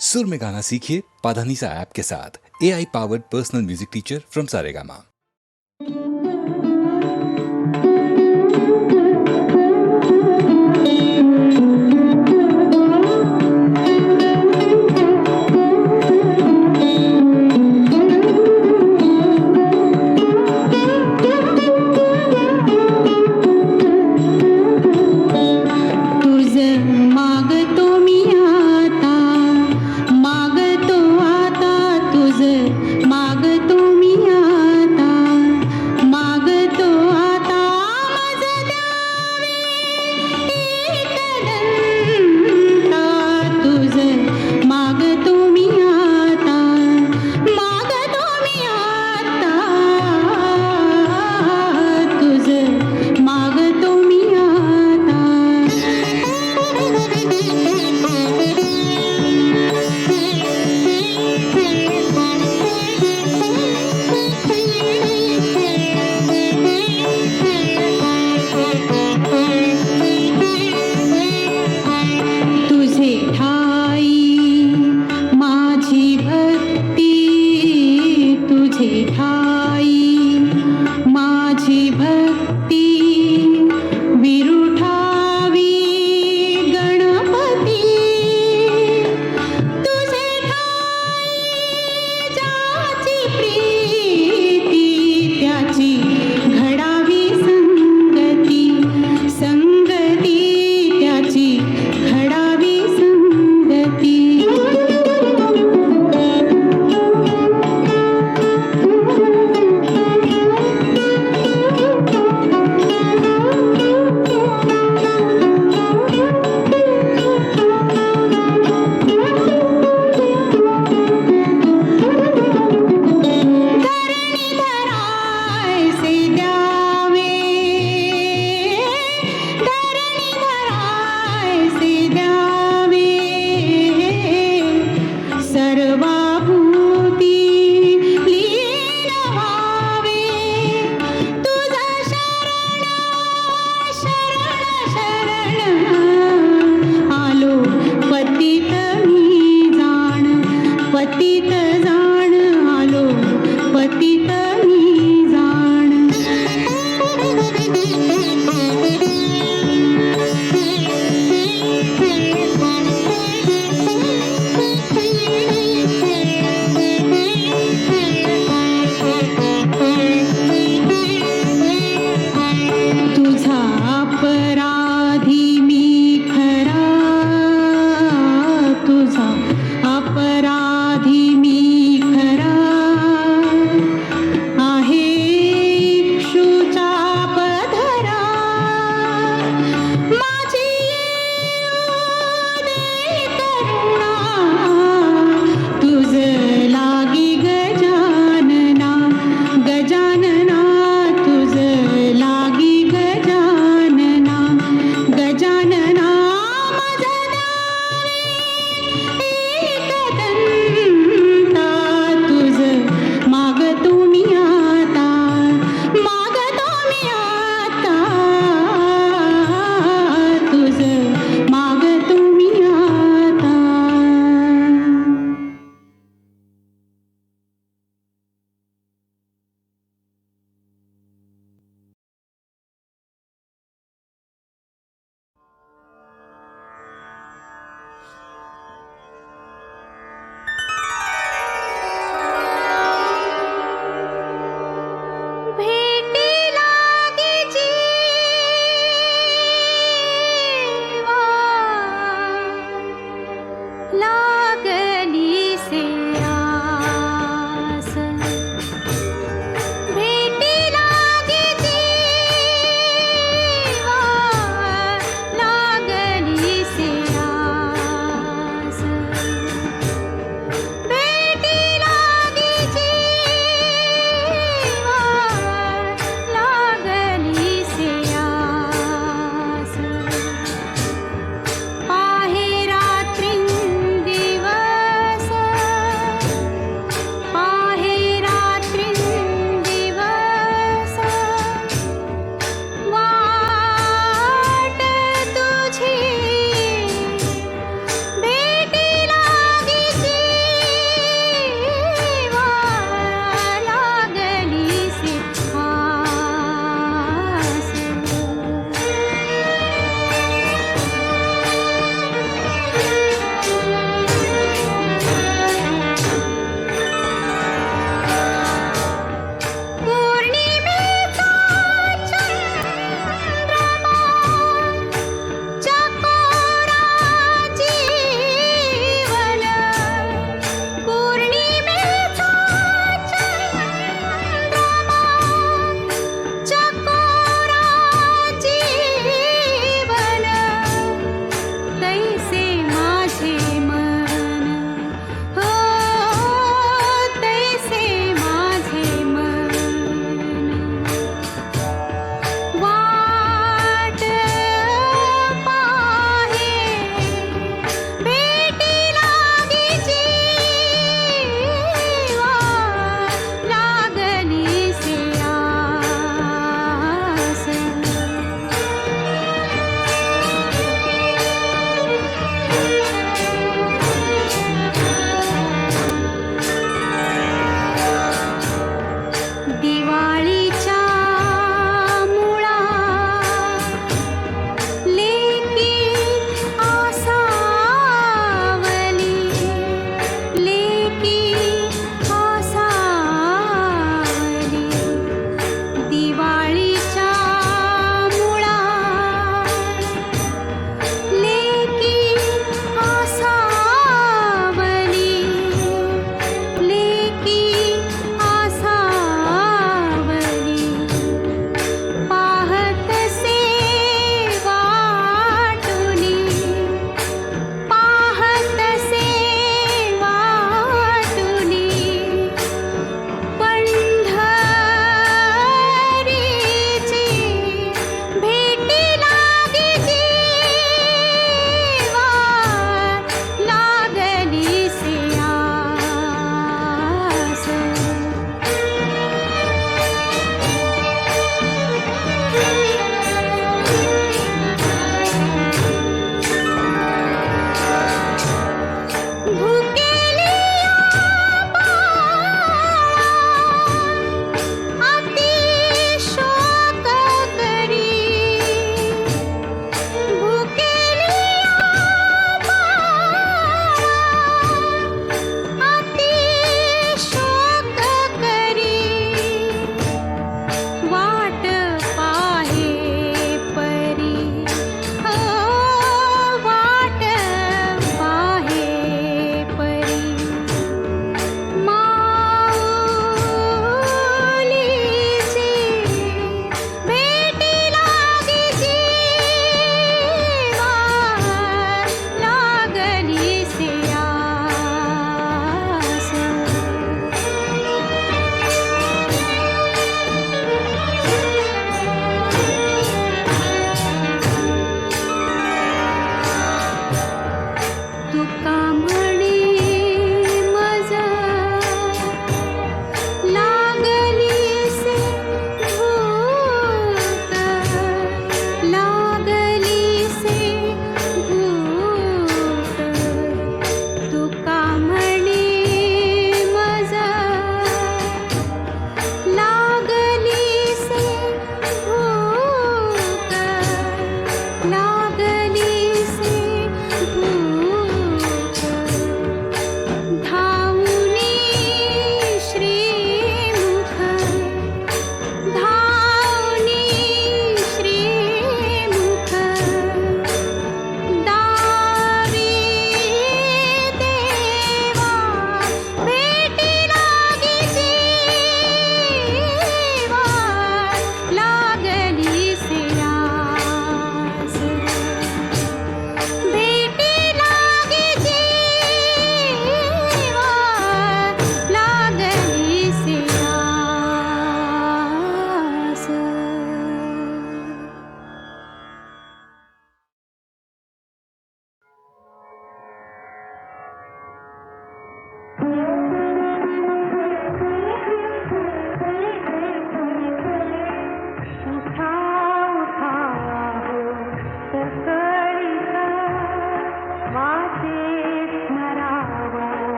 सुर में गाना सीखिए पाधानीसा ऐप के साथ। AI powered personal music teacher from Saregama.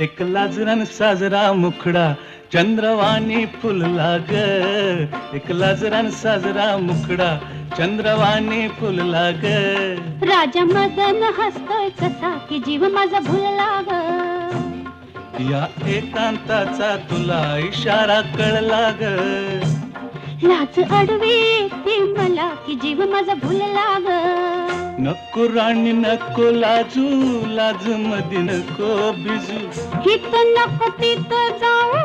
एक लाजरान साजरा मुखडा चंद्रवाणी फुलला ग. एक लाजरान साजरा मुखडा चंद्रवाणी फुलला ग. राजा मदन हसतोय कसा की जीव माझा भुलला ग. या एकांताचा तुला इशारा कळला ग. लाज अडवी ती मला की जीव माझा भुलला ग. नको राणी नको लाजू, लाज मध्ये नको बिजू. हित नको तिथं जाऊ,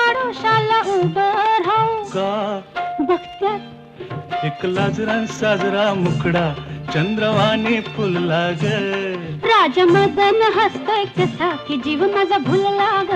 आडोशाला उभं राहू. का बघत्यात एक लाजरान साजरा मुखडा चंद्रवाणी फुलला ग. राजा मदन हसतोय कसा की जीव माझा भुलला ग.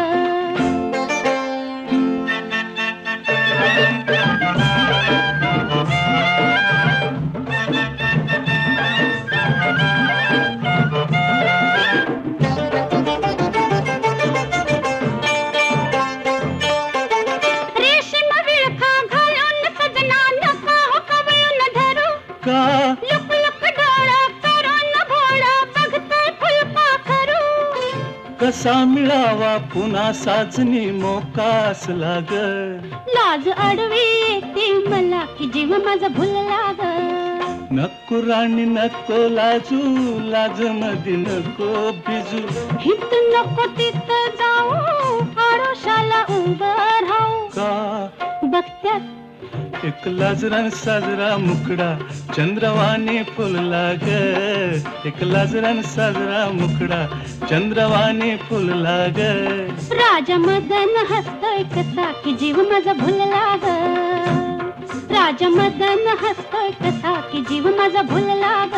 कसा मिळावा पुन्हा साजनी मोकास लाग. लाज अडवी ती मला की जीव माझा भुलला ग. नको राणी नको लाजू, लाज मध्ये नको बिजू. हित नको तिथं जाऊ, आडोशाला उभं राहू. का बघत्यात एक लाजरान साजरा मुखडा चंद्रवाणी फुलला ग. एक लाजरान साजरा मुखडा चंद्रवाणी फुलला ग. राजा मदन हसतोय कसा की जीव माझा भुलला ग. राजा मदन हसतोय कसा की जीव माझा भुलला ग.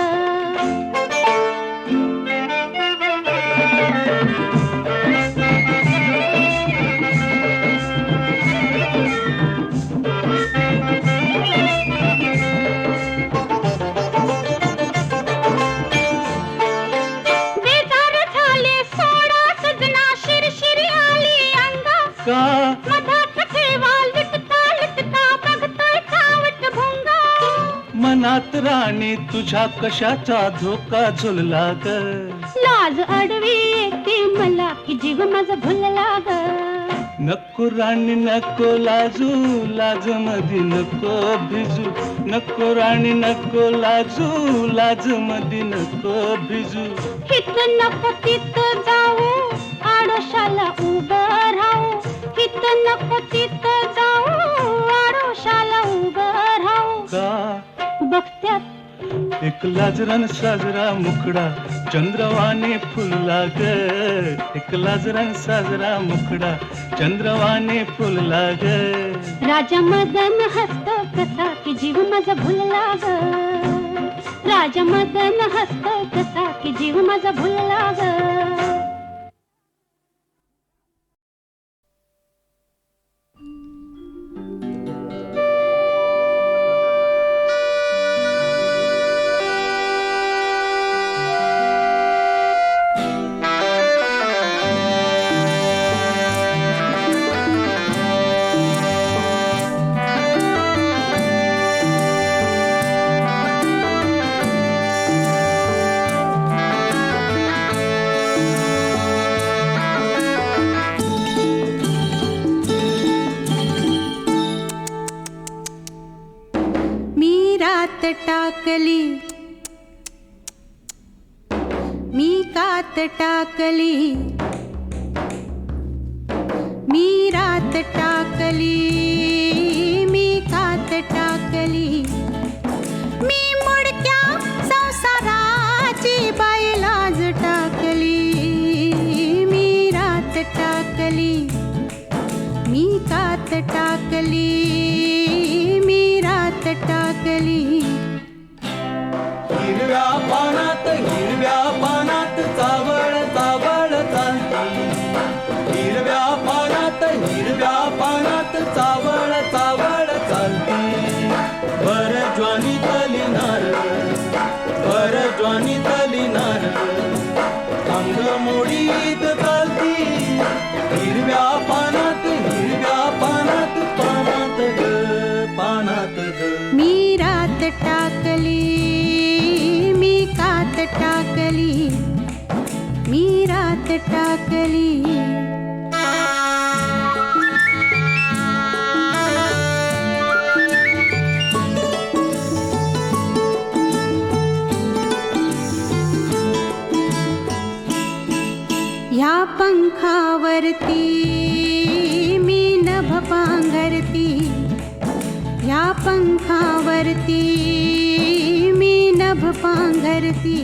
मनात राणी तुझ्या कशाचा धोका झुलला ग. लाज अडवी ती मला की जीव माझा भुलला ग. नको राणी नको लाजू, लाज मध्ये नको भिजू. नको राणी नको लाजू, लाज मध्ये नको भिजू. हित नको तिथं जाऊ, आडोशाला उभं राहू. हित नको तिथं जाऊ, आडोशाला उभं राहू. का बघत्यात एक लाजरान साजरा मुखडा चंद्रवाणी फुलला ग. एक लाजरान साजरा मुखडा चंद्रवाणी फुलला ग. राजा मदन हसतो कसा की जीव माझा भुलला ग. राजा मदन हसतो कसा की जीव माझा भुलला ग. टाकली मी कात टाकली. मी रात टाकली मी कात टाकली. मी मुडक्या संसाराची बाई लाज टाकली. मी रात टाकली मी कात टाकली. मी रात टाकली. हिरव्या पानात चावळ चावळ चालती. हिरव्या पानात चावळ चावळ चालती. भर ज्वानी तली नार अंग मोडीत चालती. हिरव्या पानात पानात ग. मी रात टाकली मी कात टाकली. मी रात टाकली. या पंखावरती मी नभ पांघरती. या पंखावरती मी नभ पांघरती.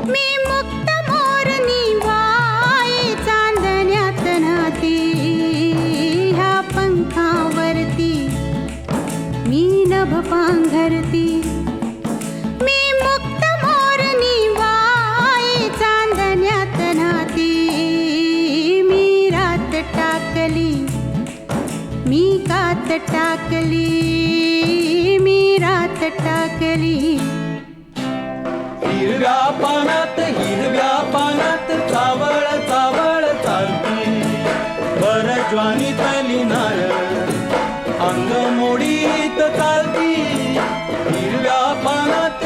मी मुक्त मोरनी बाई चांदण्यात नाती. ह्या पंखावरती मी नभ पांघरती. मी मुक्त मोरनी बाई चांदण्यात नाती. मी रात टाकली. मी कात टाकली. मी रात टाकली. हिरव्या पानात चावळ चावळ चालती. वर ज्वानी तली नार अंग मोडीत चालती. हिरव्या पानात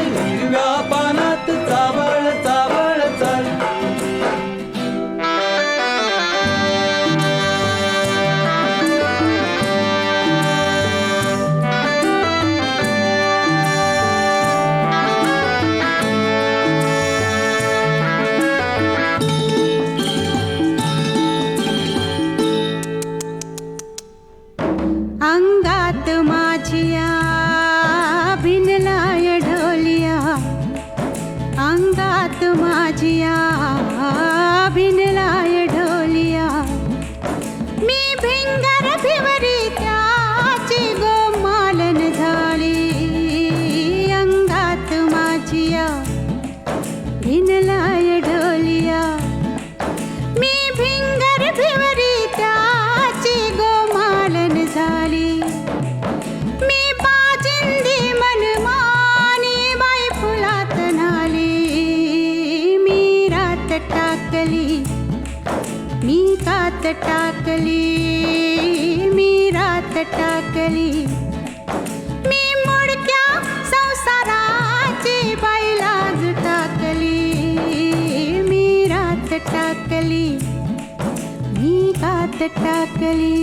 चावळ चावळ चालती. अंगात माझिया भिनलाय ढोलिया. अंगात माझिया भिनलाय ढोलिया. मी भिंगर भिवरी त्याची गोमालन झाली. अंगात माझिया भिनलाय ढोलिया. मी भिंगर भिवरी त्याची गोमालन झाली. मी बाजिंदी मनमानी बाई फुलात नाली. मी रात टाकली. मी कात टाकली. मी रात टाकली. मी मुडक्या संसाराची बाई लाज टाकली. मी रात टाकली. मी कात टाकली.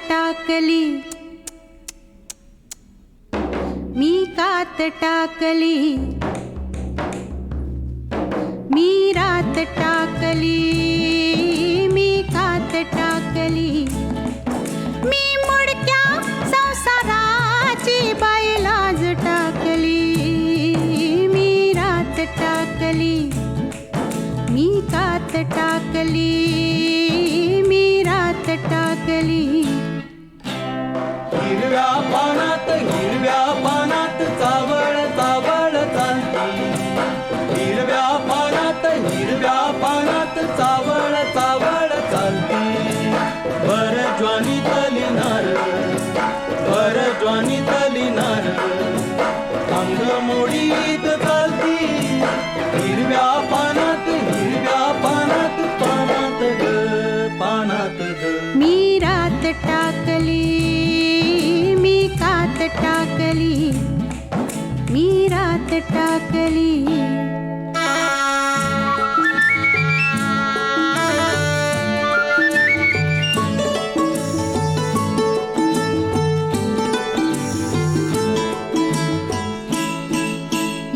टाकली. मी कात टाकली. मी रात टाकली. मी कात टाकली. मी मुडक्या संसाराची बाई लाज टाकली. मी रात टाकली. मी कात टाकली. मी रात टाकली. हिरव्या पानात चावळ चावळ चालती. हिरव्या पानात चावळ चावळ चालती. वर ज्वानी तली नार अंग मोडीत चालती. हिरव्या पानात पानात ग. मी रात टाकली. मी कात टाकली. मी रात टाकली.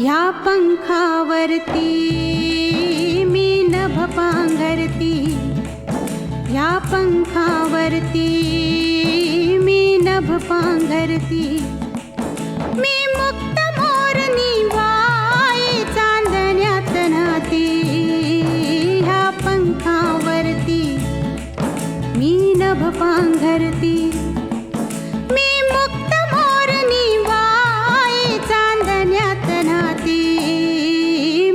ह्या पंखावरती मी नभ नभ पांघरती या पंखावरती मी नभ पांघरती मी मुक्त मोरनी बाई चांदण्यात नाती ह्या पंखावरती मी नभ पांघरती मी मुक्त मोरनी बाई चांदण्यात नाती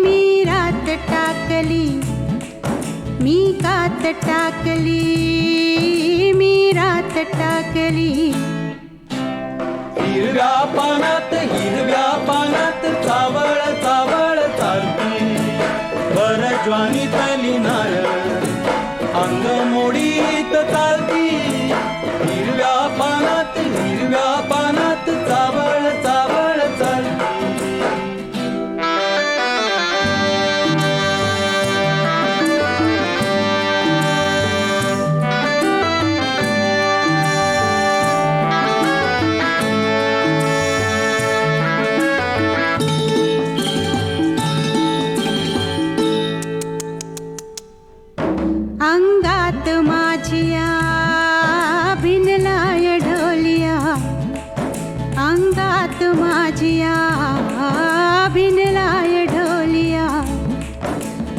मी रात टाकली मी कात टाकली मी रात टाकली हिरव्या पानात चावळ चावळ चालती बरज्वानी तली नारळ अंग मोडीत चालती हिरव्या पानात चावळ चावळ चालती अंगात माझिया भिनलाय ढोलिया अंगात माझिया भिनलाय ढोलिया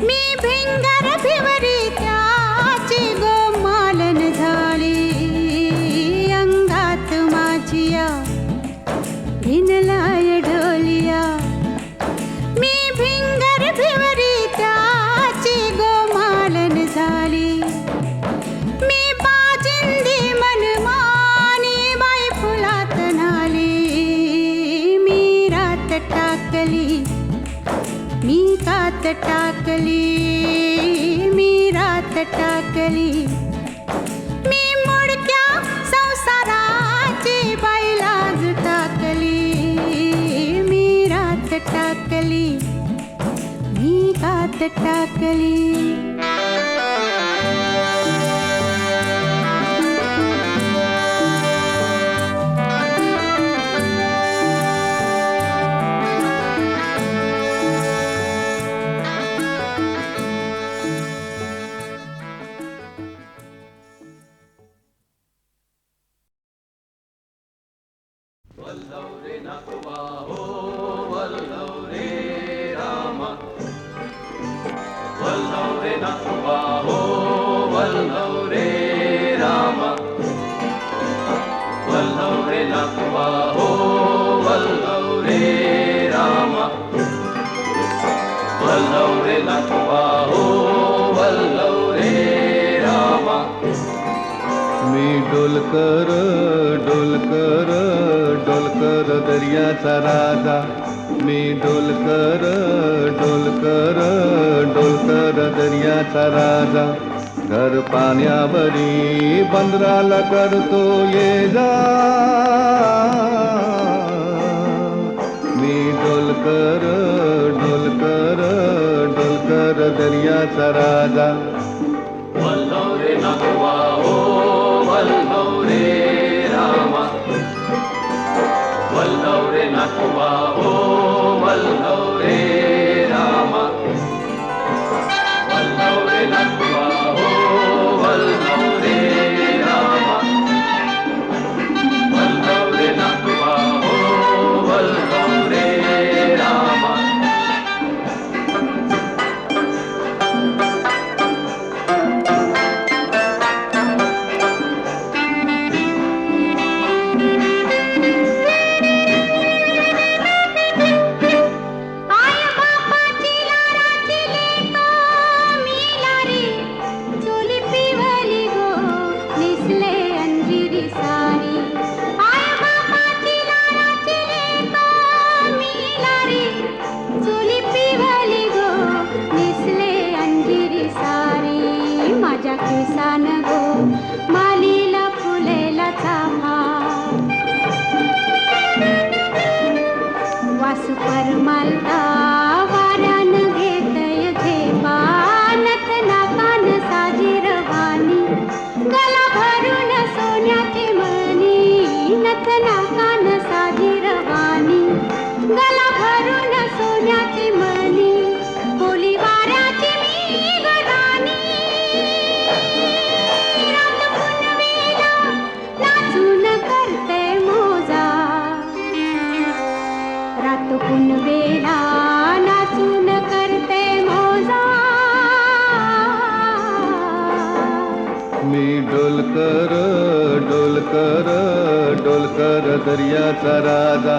मी भिंगर भिवरी त्याची गोमालन झाली अंगात माझिया भिनलाय ढोलिया मी भिंगर भिवरी त्याची गोमालन झाली मी बाजिंदी मनमानी बाई फुलात नाली मी रात टाकली मी कात टाकली मी रात टाकली मी मुडक्या संसाराची बाई लाज टाकली मी रात टाकली मी कात टाकली मी डोलकर डोलकर डोलकर दर्याचा राजा मी डोलकर डोलकर डोलकर दर्याचा राजा घर पाण्यावरी बंदराला करतो ये जा मी डोलकर डोलकर डोलकर दर्याचा राजा परमालता वाऱ्यान घेतय झेपा नथ नाकान साजीरवाणी गला भरून सोन्याची मणी नथ नाकान साजीरवाणी गला भरून सोन्याची मणी कोली वाऱ्याची मी गदा तो पुनवेला नाचून करते मौजा. मी डोलकर डोलकर डोलकर दर्याचा राजा.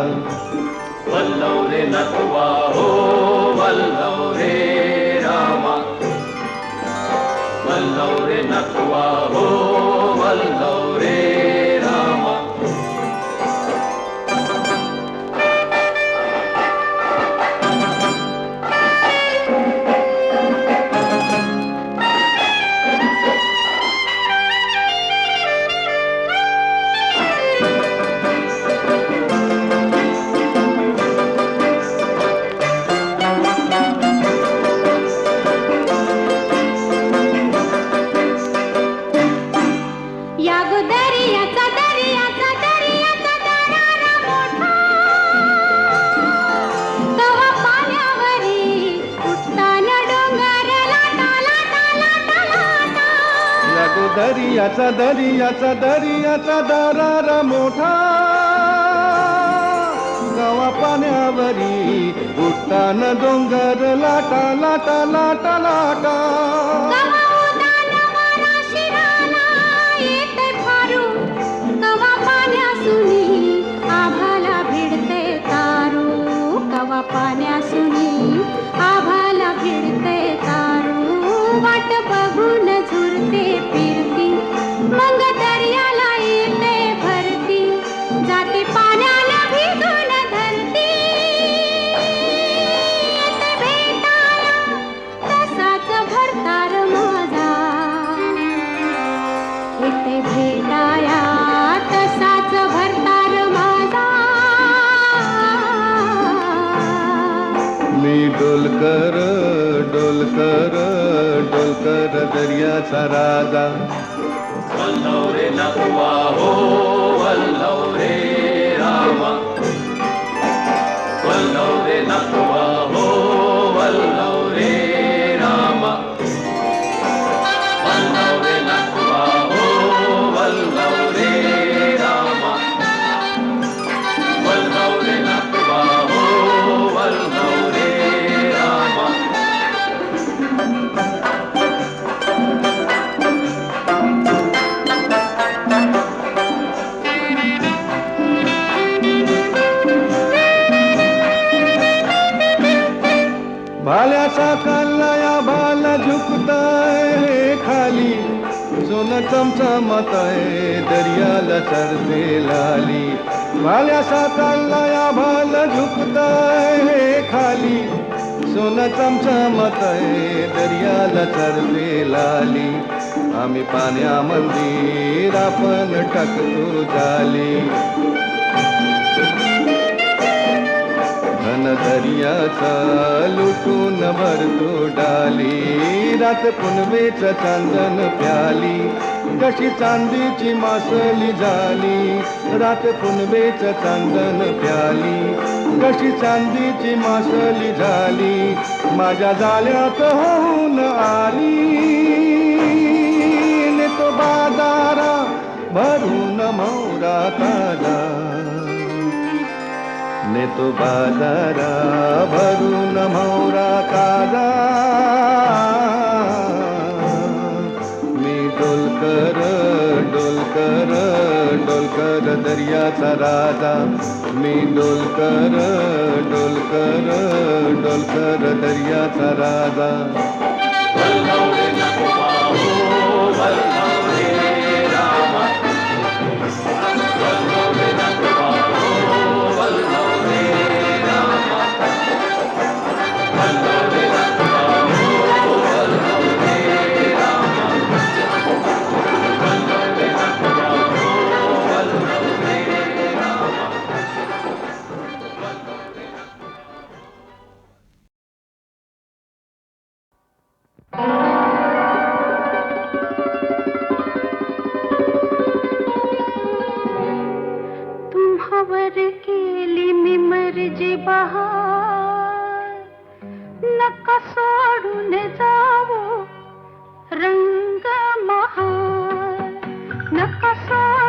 वल्लव रे नटवा हो वल्लव रे रामा. वल्लव रे नटवा हो वल्लव रे रामा. या गो दर्याचा दर्याचा दर्याचा दरारा मोठा. कवा पाण्यावरी उठताना डोंगर लाटा लाटा लाटा लाटा. या गो दर्याचा दर्याचा दर्याचा दरारा मोठा. गावा पाण्यावरी उठताना डोंगर लाटा लाटा लाटा लाटा. कवा उदान वारा शिराला येते फारू. कवा पाण्यासुनी आभाला भिडते तारू. कवा पाण्यासुनी आभाला भिडते तारू. वाट बघून झुरते फिरती मग दर्याला येते भरती. जाते पाण्याला भिजून धरती. येते भेटाया तसाच भरतार माझा. येते भेटाया तसाच भरतार माझा. मी डोलकर डोलकर डोलकर दर्याचा राजा. वल्लव रे नटवा हो वल्लव रे रामा. वल्लव रे नटवा हो वल्लव रे रामा. वल्लव रे नटवा हो वल्लव रे रामा. वल्लव रे नटवा हो वल्लव रे रामा. भाल्याचा कल्लाया भाला झुकताय हे खाली. सोनं चमचमताय दर्याला चढते लाली. भाल्याचा कल्लाया भाला झुकताय हे खाली. सोनं चमचमताय दर्याला चढते लाली. आम्ही पाण्यामंदिर आपण टाकतो जाली. घन दर्याचा लुटून भरतो डाली. रात पुनवेच चांदन प्याली. कशी चांदीची मासली झाली. रात पुनवेच चांदन प्याली. कशी चांदीची मासली झाली. माझ्या जाळ्यात होऊन आली. ने तो बाजारा भरून मौरा ताजा. ने तो बाजारा भरून मौरा ताजा. मी डोलकर डोलकर डोलकर दर्याचा राजा. मी डोलकर डोलकर डोलकर दर्याचा राजा. वल्लव रे नटवा हो वल्लव रे रामा. वल्लव रे नटवा हो वल्लव रे रामा. वल्लव रे नटवा हो वल्लव रे रामा. वल्लव रे नटवा हो वल्लव रे रामा. तुम्हावर केली मी मर्जी बहार. नका सोडून जाऊ रंग महार. नका सोडून